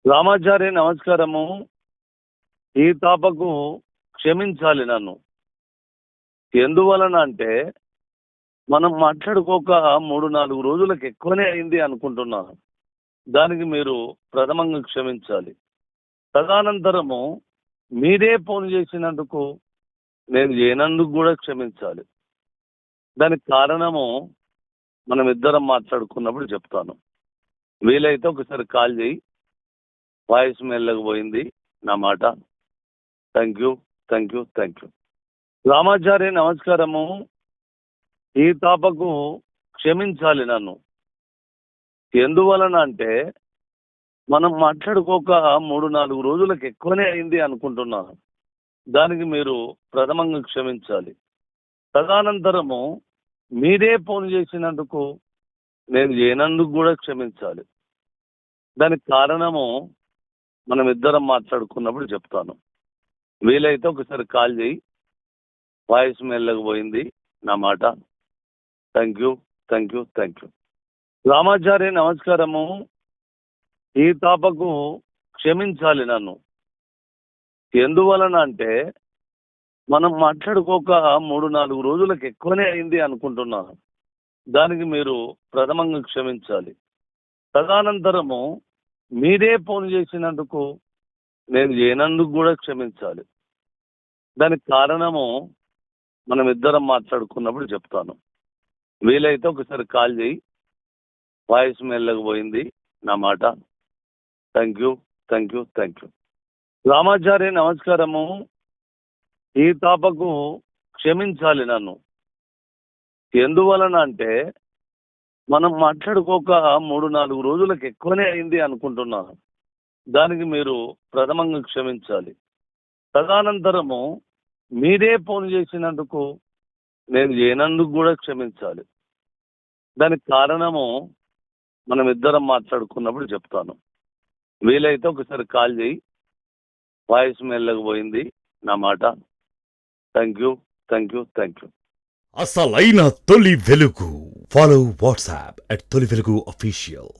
రామాచారి నమస్కారము. ఈ తాపకు క్షమించాలి నన్ను. ఎందువలన అంటే మనం మాట్లాడుకోక 3-4 రోజులకు ఎక్కువనే అయింది అనుకుంటున్నాను. దానికి మీరు ప్రథమంగా క్షమించాలి. తదనంతరము మీరే ఫోన్ చేసినందుకు నేను చేయనందుకు కూడా క్షమించాలి. దానికి కారణము మనం ఇద్దరం మాట్లాడుకున్నప్పుడు చెప్తాను. వీలైతే ఒకసారి కాల్ చేయి. వాయిస్ మెల్లగా పోయింది నా మాట. Thank you. రామాచారి నమస్కారము. ఈ తాపకు క్షమించాలి నన్ను. ఎందువలన అంటే మనం మాట్లాడుకోక 3-4 రోజులకు ఎక్కువనే అయింది అనుకుంటున్నాను. దానికి మీరు ప్రథమంగా క్షమించాలి. తదనంతరము మీరే ఫోన్ చేసినందుకు నేను చేయనందుకు కూడా క్షమించాలి. దానికి కారణము మనం ఇద్దరం మాట్లాడుకున్నప్పుడు చెప్తాను. వీలైతే ఒకసారి కాల్ చేయి. వాయిస్ మెల్లగా పోయింది నా మాట. Thank you. రామాచారి నమస్కారము. ఈ తాపకు క్షమించాలి నన్ను. ఎందువలన అంటే మనం మాట్లాడుకోక 3-4 రోజులకు ఎక్కువనే అయింది అనుకుంటున్నాను. దానికి మీరు ప్రథమంగా క్షమించాలి. తదనంతరము మీరే ఫోన్ చేసినందుకు నేను చేయనందుకు కూడా క్షమించాలి. దానికి కారణము మనం ఇద్దరం మాట్లాడుకున్నప్పుడు చెప్తాను. వీలైతే ఒకసారి కాల్ చేయి. వాయిస్ మెల్లగా పోయింది నా మాట. Thank you. రామాచారి నమస్కారము. ఈ తాపకు క్షమించాలి నన్ను. ఎందువలన అంటే మనం మాట్లాడుకోక 3-4 రోజులకు ఎక్కువనే అయింది అనుకుంటున్నాను. దానికి మీరు ప్రథమంగా క్షమించాలి. తదనంతరము మీరే ఫోన్ చేసినందుకు నేను చేయనందుకు కూడా క్షమించాలి. దానికి కారణము మనం ఇద్దరం మాట్లాడుకున్నప్పుడు చెప్తాను. వీలైతే ఒకసారి కాల్ చేయి. వాయిస్ మెల్లగా పోయింది నా మాట. Thank you. అసలైన తొలి వెలుగు. ఫాలో వాట్సాప్ @తొలి వెలుగు అఫీషియల్.